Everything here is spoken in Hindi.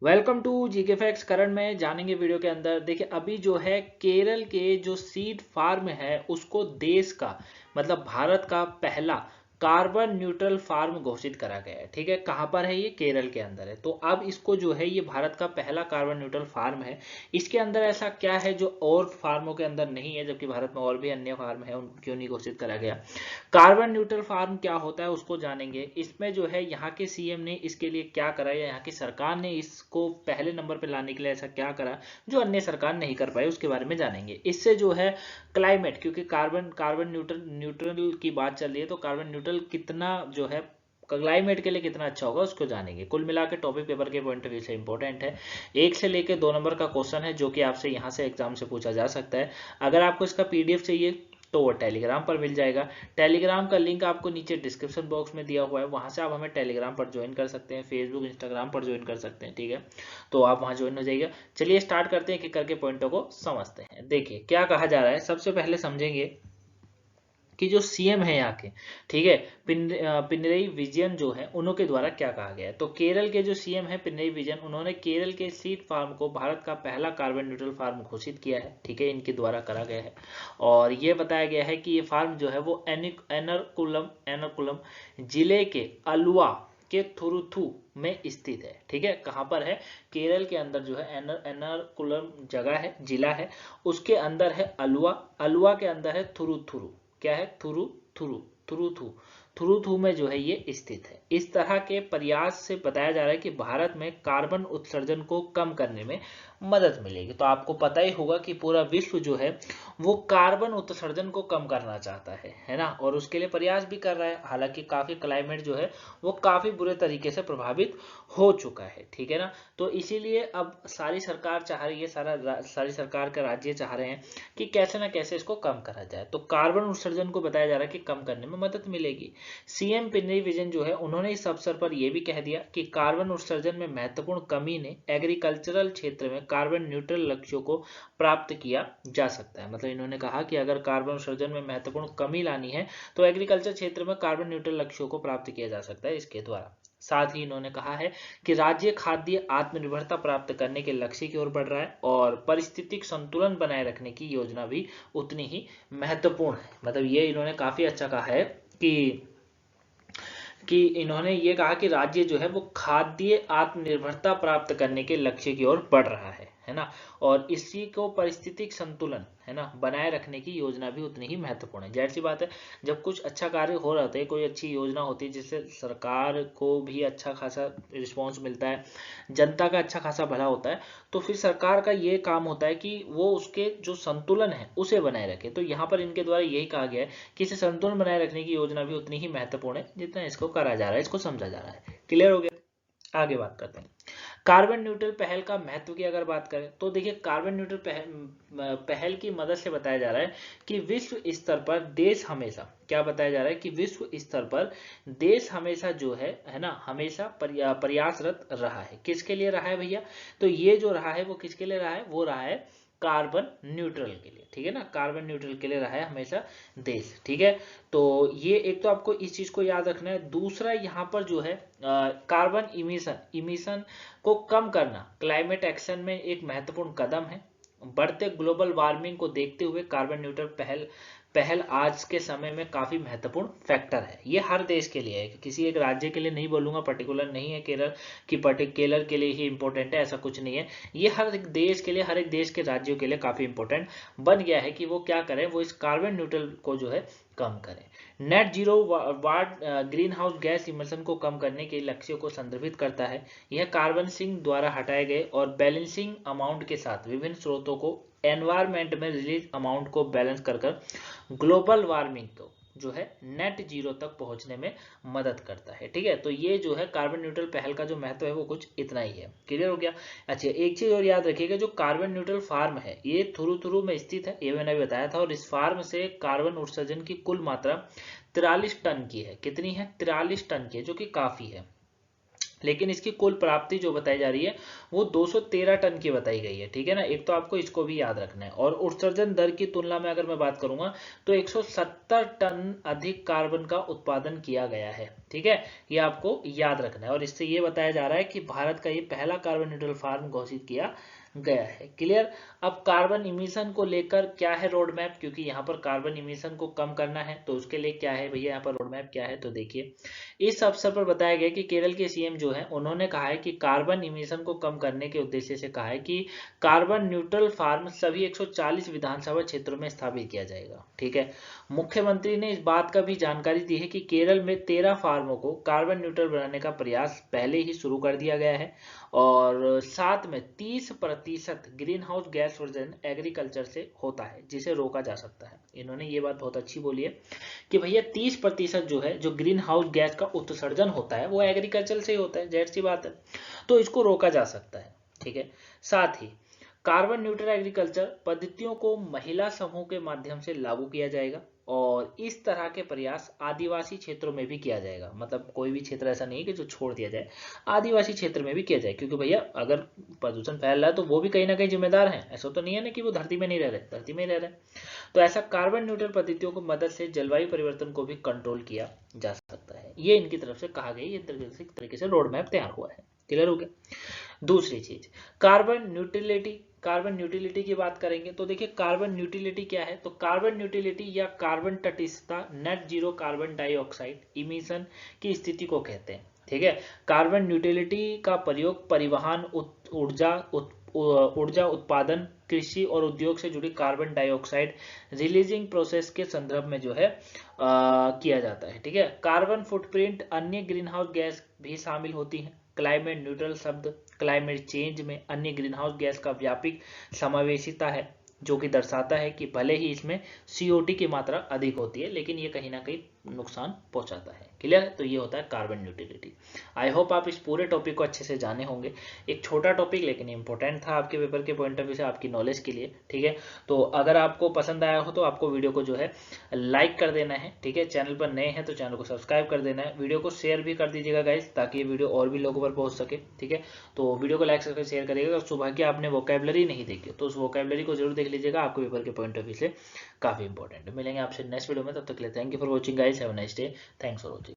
Welcome to GK facts. करण में जानेंगे वीडियो के अंदर। देखिए अभी जो है केरल के जो सीड फार्म है उसको देश का मतलब भारत का पहला कार्बन न्यूट्रल फार्म घोषित करा गया है। ठीक है, कहाँ पर है ये? केरल के अंदर है। तो अब इसको जो है ये भारत का पहला कार्बन न्यूट्रल फार्म है। इसके अंदर ऐसा क्या है जो और फार्मों के अंदर नहीं है, जबकि भारत में और भी अन्य फार्म है, उनको क्यों नहीं घोषित करा गया? कार्बन न्यूट्रल फार्म क्या होता है उसको जानेंगे। इसमें जो है यहाँ के सीएम ने इसके लिए क्या करा या यहाँ की सरकार ने इसको पहले नंबर पर लाने के लिए ऐसा क्या करा जो अन्य सरकार नहीं कर पाई, उसके बारे में जानेंगे। इससे जो है क्लाइमेट, क्योंकि कार्बन कार्बन न्यूट्रल न्यूट्रल की बात चल रही है, तो कार्बन न्यूट्रल कितना जो है क्लाइमेट के लिए कितना अच्छा होगा उसको जानेंगे। कुल मिला के टॉपिक पेपर के पॉइंट ऑफ व्यू से इंपॉर्टेंट है। 1 से लेकर 2 नंबर का क्वेश्चन है जो कि आपसे यहाँ से एग्जाम से पूछा जा सकता है। अगर आपको इसका पीडीएफ चाहिए तो वो टेलीग्राम पर मिल जाएगा। टेलीग्राम का लिंक आपको नीचे डिस्क्रिप्शन बॉक्स में दिया हुआ है, वहां से आप हमें टेलीग्राम पर ज्वाइन कर सकते हैं, फेसबुक इंस्टाग्राम पर ज्वाइन कर सकते हैं। ठीक है, तो आप वहां ज्वाइन हो जाइएगा। चलिए स्टार्ट करते हैं कि करके पॉइंटों को समझते हैं। देखिए क्या कहा जा रहा है, सबसे पहले समझेंगे कि जो सीएम है यहाँ के, ठीक है, पिनरई विजयन जो है उन्होंने के द्वारा क्या कहा गया है। तो केरल के जो सीएम है पिनरई विजयन, उन्होंने केरल के सीड फार्म को भारत का पहला कार्बन न्यूट्रल फार्म घोषित किया है। ठीक है, इनके द्वारा करा गया है और ये बताया गया है कि ये फार्म जो है वो एर्नाकुलम एर्नाकुलम जिले के अलुवा के थुरुथु में स्थित है। ठीक है, कहाँ पर है? केरल के अंदर जो है एर्नाकुलम जगह है, जिला है, उसके अंदर है अलुवा, अलुवा के अंदर है थुरुथुरु। क्या है? थुरु थुरु थुरुथु थुरुथु में जो है ये स्थित है। इस तरह के प्रयास से बताया जा रहा है कि भारत में कार्बन उत्सर्जन को कम करने में मदद मिलेगी। तो आपको पता ही होगा कि पूरा विश्व जो है वो कार्बन उत्सर्जन को कम करना चाहता है ना, और उसके लिए प्रयास भी कर रहा है। हालांकि काफी क्लाइमेट जो है वो काफी बुरे तरीके से प्रभावित हो चुका है। ठीक है ना, तो इसीलिए अब सारी सरकार चाह रही है, सारी सरकार के राज्य चाह रहे हैं कि कैसे ना कैसे इसको कम करा जाए। तो कार्बन उत्सर्जन को बताया जा रहा है कि कम करने में मदद मिलेगी। सीएम पिनरई विजयन जो है उन्होंने इस अवसर पर यह भी कह दिया कि कार्बन उत्सर्जन में महत्वपूर्ण कमी ने एग्रीकल्चरल क्षेत्र में कार्बन न्यूट्रल लक्ष्यों को प्राप्त किया जा सकता है। मतलब इन्होंने कहा कि अगर कार्बन उत्सर्जन में महत्वपूर्ण कमी लानी है तो एग्रीकल्चर क्षेत्र में कार्बन न्यूट्रल लक्ष्यों को प्राप्त किया जा सकता है इसके द्वारा। साथ ही इन्होंने कहा है कि राज्य खाद्य आत्मनिर्भरता प्राप्त करने के लक्ष्य की ओर बढ़ रहा है और पारिस्थितिक संतुलन बनाए रखने की योजना भी उतनी ही महत्वपूर्ण है। मतलब ये इन्होंने काफी अच्छा कहा है कि इन्होंने ये कहा कि राज्य जो है वो खाद्य आत्मनिर्भरता प्राप्त करने के लक्ष्य की ओर बढ़ रहा है ना, और इसी को पारिस्थितिक संतुलन है ना बनाए रखने की योजना भी उतनी ही महत्वपूर्ण है। जाहिर सी बात है, जब कुछ अच्छा कार्य हो रहा होता है, कोई अच्छी योजना होती है जिससे सरकार को भी अच्छा खासा रिस्पॉन्स मिलता है, जनता का अच्छा खासा भला होता है, तो फिर सरकार का ये काम होता है कि वो उसके जो संतुलन है उसे बनाए रखे। तो यहाँ पर इनके द्वारा यही कहा गया है कि इसे संतुलन बनाए रखने की योजना भी उतनी ही महत्वपूर्ण है जितना इसको करा जा रहा है, इसको समझा जा रहा है। क्लियर हो गया? आगे बात करते हैं। कार्बन न्यूट्रल पहल का महत्व की अगर बात करें तो देखिए कार्बन न्यूट्रल पहल की मदद से बताया जा रहा है कि विश्व स्तर पर देश हमेशा, क्या बताया जा रहा है कि विश्व स्तर पर देश हमेशा जो है ना, हमेशा प्रयासरत रहा है। किसके लिए रहा है भैया? तो ये जो रहा है वो किसके लिए रहा है? वो रहा है कार्बन न्यूट्रल के लिए। ठीक है ना, कार्बन न्यूट्रल के लिए रहा है हमेशा देश। ठीक है, तो ये एक तो आपको इस चीज को याद रखना है। दूसरा यहाँ पर जो है कार्बन इमिशन इमिशन को कम करना क्लाइमेट एक्शन में एक महत्वपूर्ण कदम है। बढ़ते ग्लोबल वार्मिंग को देखते हुए कार्बन न्यूट्रल पहल पहल आज के समय में काफी महत्वपूर्ण फैक्टर है। ये हर देश के लिए है, किसी एक राज्य के लिए नहीं बोलूंगा, पर्टिकुलर नहीं है केरल की, पर्टिकुलर के लिए ही इंपॉर्टेंट है ऐसा कुछ नहीं है। ये हर एक देश के लिए, हर एक देश के राज्यों के लिए काफी इंपॉर्टेंट बन गया है कि वो क्या करें, वो इस कार्बन न्यूट्रल को जो है कम करें। Net zero what greenhouse gas emission को कम करने के लक्ष्यों को संदर्भित करता है। यह कार्बन सिंक द्वारा हटाए गए और बैलेंसिंग अमाउंट के साथ विभिन्न स्रोतों को एनवायरमेंट में रिलीज अमाउंट को बैलेंस कर ग्लोबल वार्मिंग को जो है नेट जीरो तक पहुंचने में मदद करता है। ठीक है, तो ये जो है कार्बन न्यूट्रल पहल का जो महत्व है वो कुछ इतना ही है। क्लियर हो गया? अच्छा, एक चीज और याद रखिएगा, जो कार्बन न्यूट्रल फार्म है ये थुरुथुरु में स्थित है, ये मैंने बताया था, और इस फार्म से कार्बन उत्सर्जन की कुल मात्रा 43 टन की है। कितनी है? 43 टन की है, जो कि काफी है। लेकिन इसकी कुल प्राप्ति जो बताई जा रही है वो 213 टन की बताई गई है। ठीक है ना, एक तो आपको इसको भी याद रखना है। और उत्सर्जन दर की तुलना में अगर मैं बात करूंगा तो 170 टन अधिक कार्बन का उत्पादन किया गया है। ठीक है, ये आपको याद रखना है। और इससे ये बताया जा रहा है कि भारत का ये पहला कार्बन न्यूट्रल फार्म घोषित किया गया है। क्लियर। अब कार्बन इमिशन को लेकर क्या है रोड मैप, क्योंकि यहाँ पर कार्बन इमिशन को कम करना है तो उसके लिए क्या है भैया, यहाँ पर रोड मैप क्या है तो देखिए। इस अवसर पर बताया गया कि केरल के सीएम जो है उन्होंने कहा है कि कार्बन इमिशन को कम करने के उद्देश्य से कहा है कि कार्बन न्यूट्रल फार्म सभी 140 विधानसभा क्षेत्रों में स्थापित किया जाएगा। ठीक है, मुख्यमंत्री ने इस बात का भी जानकारी दी है कि केरल में 13 फार्मों को कार्बन न्यूट्रल बनाने का प्रयास पहले ही शुरू कर दिया गया है और साथ में 30% ग्रीन हाउस गैस उत्सर्जन एग्रीकल्चर से होता है जिसे रोका जा सकता है। इन्होंने ये बात बहुत अच्छी बोली है कि भैया 30% जो है, जो ग्रीन हाउस गैस का उत्सर्जन होता है वो एग्रीकल्चर से ही होता है, जाहिर सी बात है, तो इसको रोका जा सकता है। ठीक है, साथ ही कार्बन न्यूट्रल एग्रीकल्चर पद्धतियों को महिला समूह के माध्यम से लागू किया जाएगा और इस तरह के प्रयास आदिवासी क्षेत्रों में भी किया जाएगा। मतलब कोई भी क्षेत्र ऐसा नहीं है कि जो छोड़ दिया जाए, आदिवासी क्षेत्र में भी किया जाए, क्योंकि भैया अगर प्रदूषण फैल रहा है तो वो भी कहीं ना कहीं जिम्मेदार हैं। ऐसा तो नहीं है ना कि वो धरती में नहीं रह रहे, धरती में ही रह रहे। तो ऐसा कार्बन न्यूट्रल पद्धतियों की मदद से जलवायु परिवर्तन को भी कंट्रोल किया जा सकता है। ये इनकी तरफ से कहा गया, ये तरीके से रोड मैप तैयार हुआ है। क्लियर हो गया। दूसरी चीज, कार्बन न्यूट्रलिटी। कार्बन न्यूट्रलिटी की बात करेंगे तो देखिए कार्बन न्यूट्रलिटी क्या है, तो कार्बन न्यूट्रलिटी या कार्बन तटस्थता net zero carbon dioxide emission की स्थिति को कहते हैं। ठीक है, कार्बन न्यूट्रलिटी का प्रयोग परिवहन, ऊर्जा उत्पादन, कृषि और उद्योग से जुड़ी कार्बन डाइऑक्साइड रिलीजिंग प्रोसेस के संदर्भ में जो है किया जाता है। ठीक है, कार्बन फुटप्रिंट अन्य ग्रीन हाउस गैस भी शामिल होती हैं। क्लाइमेट न्यूट्रल शब्द क्लाइमेट चेंज में अन्य ग्रीन हाउस गैस का व्यापक समावेशिता है, जो कि दर्शाता है कि भले ही इसमें CO2 की मात्रा अधिक होती है लेकिन ये कहीं ना कहीं नुकसान पहुंचाता है। क्लियर है, तो ये होता है कार्बन न्यूट्रलिटी। आई होप आप इस पूरे टॉपिक को अच्छे से जाने होंगे। एक छोटा टॉपिक लेकिन इंपॉर्टेंट था आपके पेपर के पॉइंट ऑफ व्यू से, आपकी नॉलेज के लिए। ठीक है, तो अगर आपको पसंद आया हो तो आपको वीडियो को जो है लाइक कर देना है। ठीक है, चैनल पर नए हैं तो चैनल को सब्सक्राइब कर देना है, वीडियो को शेयर भी कर दीजिएगा गाइस, ताकि ये वीडियो और भी लोगों पर पहुंच सके। ठीक है, तो वीडियो को लाइक करके शेयर करिएगा। सुबह की आपने वोकैबुलरी नहीं देखी तो उस वोकैबुलरी को जरूर देख लीजिएगा, आपके पेपर के पॉइंट ऑफ व्यू से काफी इंपॉर्टेंट है। मिलेंगे आपसे नेक्स्ट वीडियो में, तब तक के लिए thank you for watching guys, have a nice day, thanks for watching.